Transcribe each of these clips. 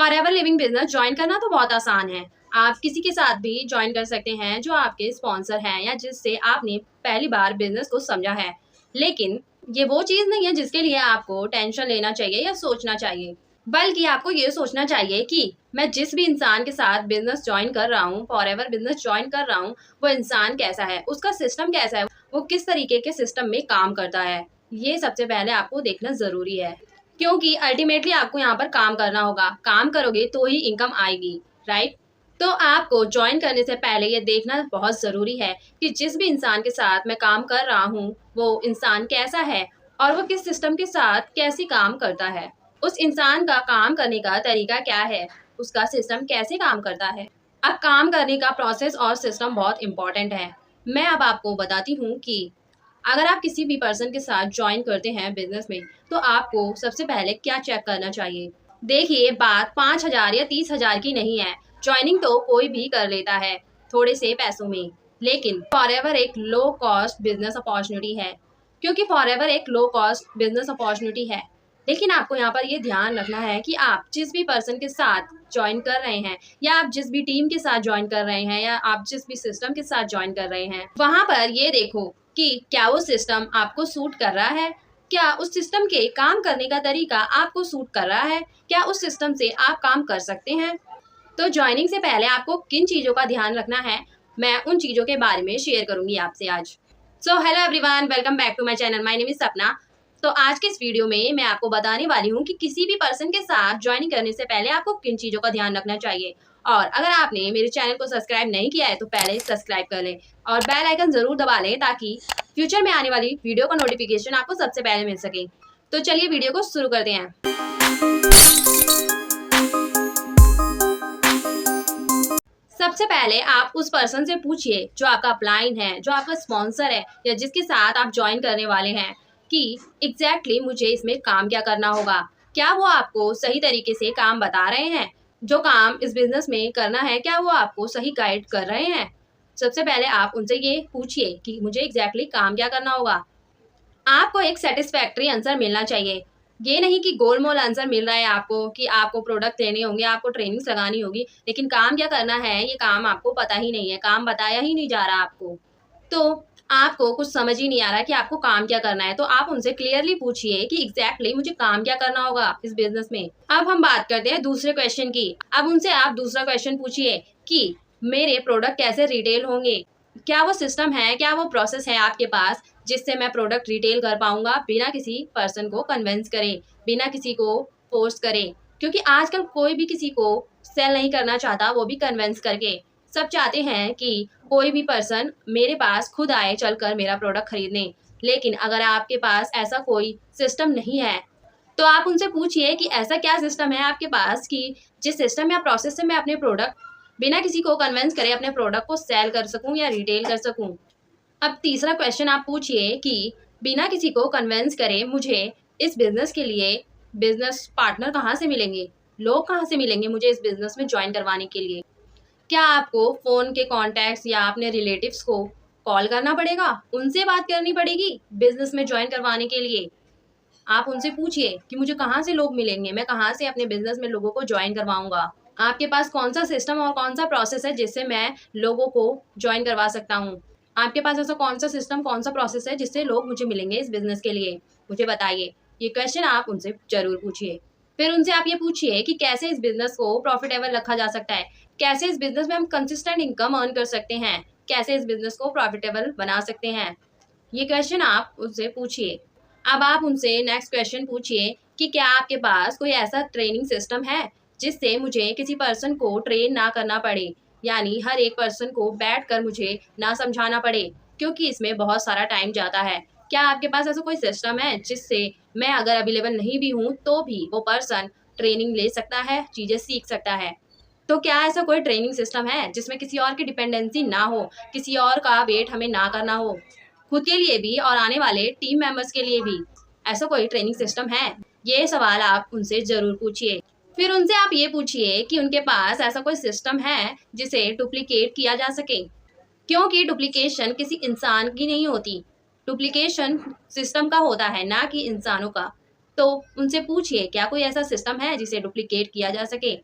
Forever living business join करना तो बहुत आसान है। आप किसी के साथ भी ज्वाइन कर सकते हैं जो आपके स्पॉन्सर हैं या जिससे आपने पहली बार बिजनेस को समझा है। लेकिन ये वो चीज़ नहीं है जिसके लिए आपको टेंशन लेना चाहिए या सोचना चाहिए, बल्कि आपको ये सोचना चाहिए कि मैं जिस भी इंसान के साथ बिजनेस ज्वाइन कर रहा हूँ, फॉरएवर बिजनेस ज्वाइन कर रहा हूँ, वो इंसान कैसा है, उसका सिस्टम कैसा है, वो किस तरीके के सिस्टम में काम करता है। ये सबसे पहले आपको देखना ज़रूरी है, क्योंकि अल्टीमेटली आपको यहाँ पर काम करना होगा। काम करोगे तो ही इनकम आएगी, राइट। तो आपको ज्वाइन करने से पहले ये देखना बहुत ज़रूरी है कि जिस भी इंसान के साथ मैं काम कर रहा हूँ वो इंसान कैसा है और वो किस सिस्टम के साथ कैसे काम करता है, उस इंसान का काम करने का तरीका क्या है, उसका सिस्टम कैसे काम करता है। अब काम करने का प्रोसेस और सिस्टम बहुत इम्पॉर्टेंट है। मैं अब आपको बताती हूँ कि अगर आप किसी भी पर्सन के साथ ज्वाइन करते हैं बिजनेस में, तो आपको सबसे पहले क्या चेक करना चाहिए। देखिए, बात 5,000 या 30,000 की नहीं है। ज्वाइनिंग तो कोई भी कर लेता है थोड़े से पैसों में, लेकिन फॉरएवर एक लो कॉस्ट बिजनेस अपॉर्चुनिटी है। क्योंकि फॉरएवर एक लो कॉस्ट बिजनेस अपॉर्चुनिटी है, लेकिन आपको यहाँ पर ये ध्यान रखना है कि आप जिस भी पर्सन के साथ ज्वाइन कर रहे हैं या आप जिस भी टीम के साथ ज्वाइन कर रहे हैं या आप जिस भी सिस्टम के साथ ज्वाइन कर रहे हैं, वहां पर ये देखो कि क्या वो सिस्टम आपको सूट कर रहा है, क्या उस सिस्टम के काम करने का तरीका आपको सूट कर रहा है, क्या उस सिस्टम से आप काम कर सकते हैं। तो ज्वाइनिंग से पहले आपको किन चीज़ों का ध्यान रखना है, मैं उन चीज़ों के बारे में शेयर करूंगी आपसे आज। So hello everyone, welcome back to my channel. My name is Sapna. तो आज के इस वीडियो में मैं आपको बताने वाली हूँ कि किसी भी पर्सन के साथ ज्वाइनिंग करने से पहले आपको किन चीज़ों का ध्यान रखना चाहिए। और अगर आपने मेरे चैनल को सब्सक्राइब नहीं किया है तो पहले सब्सक्राइब कर लें और बेल आइकन ज़रूर दबा लें ताकि फ्यूचर में आने वाली वीडियो का नोटिफिकेशन आपको सबसे पहले मिल सके। तो चलिए वीडियो को शुरू करते हैं। सबसे पहले आप उस पर्सन से पूछिए जो आपका अपलाइन है, जो आपका स्पॉन्सर है या जिसके साथ आप ज्वाइन करने वाले हैं, कि एग्जैक्टली मुझे इसमें काम क्या करना होगा। क्या वो आपको सही तरीके से काम बता रहे हैं, जो काम इस बिजनेस में करना है क्या वो आपको सही गाइड कर रहे हैं। सबसे पहले आप उनसे ये पूछिए कि मुझे एग्जैक्टली काम क्या करना होगा। आपको एक सेटिस्फैक्ट्री आंसर मिलना चाहिए। ये नहीं कि गोलमोल आंसर मिल रहा है आपको कि आपको प्रोडक्ट लेने होंगे, आपको ट्रेनिंग्स लगानी होगी, लेकिन काम क्या करना है ये काम आपको पता ही नहीं है, काम बताया ही नहीं जा रहा आपको। तो आपको कुछ समझ ही नहीं आ रहा कि आपको काम क्या करना है, तो आप उनसे क्लियरली पूछिए कि एग्जैक्टली मुझे काम क्या करना होगा इस बिजनेस में। अब हम बात करते हैं दूसरे क्वेश्चन की। अब उनसे आप दूसरा क्वेश्चन पूछिए कि मेरे प्रोडक्ट कैसे रिटेल होंगे, क्या वो सिस्टम है, क्या वो प्रोसेस है आपके पास जिससे मैं प्रोडक्ट रिटेल कर पाऊंगा बिना किसी पर्सन को कन्विंस करें, बिना किसी को फोर्स करें। क्योंकि आजकल कोई भी किसी को सेल नहीं करना चाहता, वो भी कन्विंस करके। सब चाहते हैं कि कोई भी पर्सन मेरे पास खुद आए चलकर मेरा प्रोडक्ट खरीदने। लेकिन अगर आपके पास ऐसा कोई सिस्टम नहीं है तो आप उनसे पूछिए कि ऐसा क्या सिस्टम है आपके पास कि जिस सिस्टम या प्रोसेस से मैं अपने प्रोडक्ट बिना किसी को कन्विंस करे अपने प्रोडक्ट को सेल कर सकूं या रिटेल कर सकूं। अब तीसरा क्वेश्चन आप पूछिए कि बिना किसी को कन्विंस करे मुझे इस बिजनेस के लिए बिजनेस पार्टनर कहाँ से मिलेंगे, लोग कहाँ से मिलेंगे मुझे इस बिजनेस में ज्वाइन करवाने के लिए। क्या आपको फ़ोन के कॉन्टैक्ट्स या अपने रिलेटिव्स को कॉल करना पड़ेगा, उनसे बात करनी पड़ेगी बिजनेस में ज्वाइन करवाने के लिए। आप उनसे पूछिए कि मुझे कहाँ से लोग मिलेंगे, मैं कहाँ से अपने बिजनेस में लोगों को ज्वाइन करवाऊंगा। आपके पास कौन सा सिस्टम और कौन सा प्रोसेस है जिससे मैं लोगों को ज्वाइन करवा सकता हूँ। आपके पास ऐसा कौन सा सिस्टम, कौन सा प्रोसेस है जिससे लोग मुझे मिलेंगे इस बिजनेस के लिए, मुझे बताइए। ये क्वेश्चन आप उनसे जरूर पूछिए। फिर उनसे आप ये पूछिए कि कैसे इस बिजनेस को प्रॉफिटेबल रखा जा सकता है, कैसे इस बिजनेस में हम कंसिस्टेंट इनकम अर्न कर सकते हैं, कैसे इस बिजनेस को प्रॉफिटेबल बना सकते हैं। ये क्वेश्चन आप उनसे पूछिए। अब आप उनसे नेक्स्ट क्वेश्चन पूछिए कि क्या आपके पास कोई ऐसा ट्रेनिंग सिस्टम है जिससे मुझे किसी पर्सन को ट्रेन ना करना पड़े, यानी हर एक पर्सन को बैठकर मुझे ना समझाना पड़े, क्योंकि इसमें बहुत सारा टाइम जाता है। क्या आपके पास ऐसा कोई सिस्टम है जिससे मैं अगर अवेलेबल नहीं भी हूँ तो भी वो पर्सन ट्रेनिंग ले सकता है, चीज़ें सीख सकता है। तो क्या ऐसा कोई ट्रेनिंग सिस्टम है जिसमें किसी और की डिपेंडेंसी ना हो, किसी और का वेट हमें ना करना हो, खुद के लिए भी और आने वाले टीम मेंबर्स के लिए भी। ऐसा कोई ट्रेनिंग सिस्टम है? ये सवाल आप उनसे ज़रूर पूछिए। फिर उनसे आप ये पूछिए कि उनके पास ऐसा कोई सिस्टम है जिसे डुप्लीकेट किया जा सके, क्योंकि डुप्लीकेशन किसी इंसान की नहीं होती, डुप्लीकेशन सिस्टम का होता है, ना कि इंसानों का। तो उनसे पूछिए क्या कोई ऐसा सिस्टम है जिसे डुप्लीकेट किया जा सके।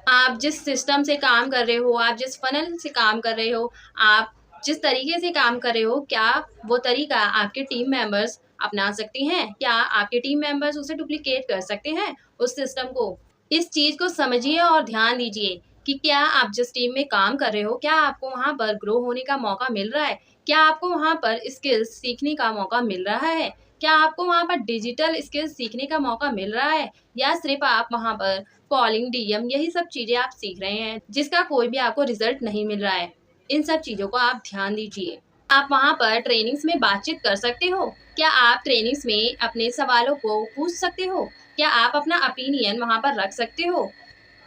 आप जिस सिस्टम से काम कर रहे हो, आप जिस फनल से काम कर रहे हो, आप जिस तरीके से काम कर रहे हो, क्या वो तरीका आपके टीम मेंबर्स अपना सकते हैं? क्या आपके टीम मेंबर्स उसे डुप्लीकेट कर सकते हैं उस सिस्टम को? इस चीज़ को समझिए और ध्यान दीजिए कि क्या आप जिस टीम में काम कर रहे हो, क्या आपको वहाँ पर ग्रो होने का मौका मिल रहा है? क्या आपको वहाँ पर स्किल्स सीखने का मौका मिल रहा है? क्या आपको वहाँ पर डिजिटल स्किल्स सीखने का मौका मिल रहा है? या सिर्फ आप वहाँ पर कॉलिंग, डीएम यही सब चीज़ें आप सीख रहे हैं, जिसका कोई भी आपको रिजल्ट नहीं मिल रहा है? इन सब चीज़ों को आप ध्यान दीजिए। आप वहाँ पर ट्रेनिंग्स में बातचीत कर सकते हो? क्या आप ट्रेनिंग्स में अपने सवालों को पूछ सकते हो? क्या आप अपना ओपिनियन वहाँ पर रख सकते हो?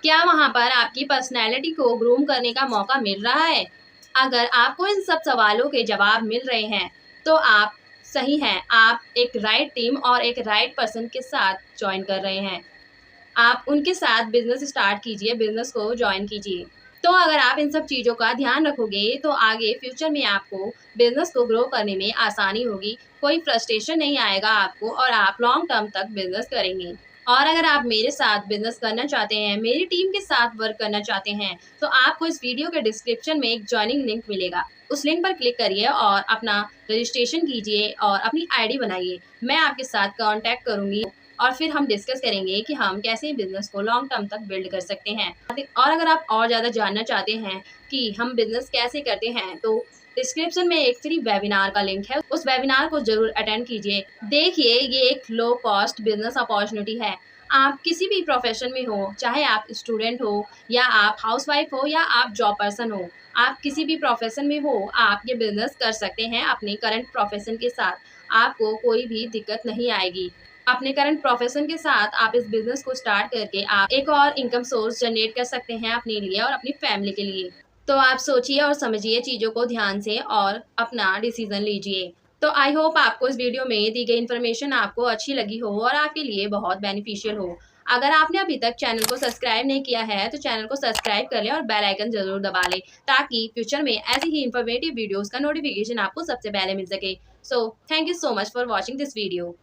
क्या वहाँ पर आपकी पर्सनैलिटी को ग्रूम करने का मौका मिल रहा है? अगर आपको इन सब सवालों के जवाब मिल रहे हैं, तो आप सही हैं, आप एक राइट टीम और एक राइट पर्सन के साथ जॉइन कर रहे हैं। आप उनके साथ बिज़नेस स्टार्ट कीजिए, बिज़नेस को जॉइन कीजिए। तो अगर आप इन सब चीज़ों का ध्यान रखोगे, तो आगे फ्यूचर में आपको बिज़नेस को ग्रो करने में आसानी होगी, कोई फ्रस्ट्रेशन नहीं आएगा आपको और आप लॉन्ग टर्म तक बिज़नेस करेंगे। और अगर आप मेरे साथ बिज़नेस करना चाहते हैं, मेरी टीम के साथ वर्क करना चाहते हैं, तो आपको इस वीडियो के डिस्क्रिप्शन में एक जॉइनिंग लिंक मिलेगा। उस लिंक पर क्लिक करिए और अपना रजिस्ट्रेशन कीजिए और अपनी आईडी बनाइए। मैं आपके साथ कॉन्टैक्ट करूँगी और फिर हम डिस्कस करेंगे कि हम कैसे बिज़नेस को लॉन्ग टर्म तक बिल्ड कर सकते हैं। और अगर आप और ज़्यादा जानना चाहते हैं कि हम बिज़नेस कैसे करते हैं, तो डिस्क्रिप्शन में एक फ्री वेबिनार का लिंक है, उस वेबिनार को ज़रूर अटेंड कीजिए। देखिए, ये एक लो कॉस्ट बिज़नेस अपॉर्चुनिटी है। आप किसी भी प्रोफ़ेशन में हो, चाहे आप स्टूडेंट हो या आप हाउसवाइफ़ हो या आप जॉब पर्सन हो, आप किसी भी प्रोफ़ेशन में हो, आप ये बिज़नेस कर सकते हैं अपने करंट प्रोफ़ेशन के साथ। आपको कोई भी दिक्कत नहीं आएगी। अपने करंट प्रोफेशन के साथ आप इस बिज़नेस को स्टार्ट करके आप एक और इनकम सोर्स जनरेट कर सकते हैं अपने लिए और अपनी फैमिली के लिए। तो आप सोचिए और समझिए चीज़ों को ध्यान से और अपना डिसीज़न लीजिए। तो आई होप आपको इस वीडियो में दी गई इन्फॉर्मेशन आपको अच्छी लगी हो और आपके लिए बहुत बेनिफिशियल हो। अगर आपने अभी तक चैनल को सब्सक्राइब नहीं किया है, तो चैनल को सब्सक्राइब कर लें और बेल आइकन ज़रूर दबा लें, ताकि फ्यूचर में ऐसी ही इन्फॉर्मेटिव वीडियोज़ का नोटिफिकेशन आपको सबसे पहले मिल सके। So thank you so much for watching this video.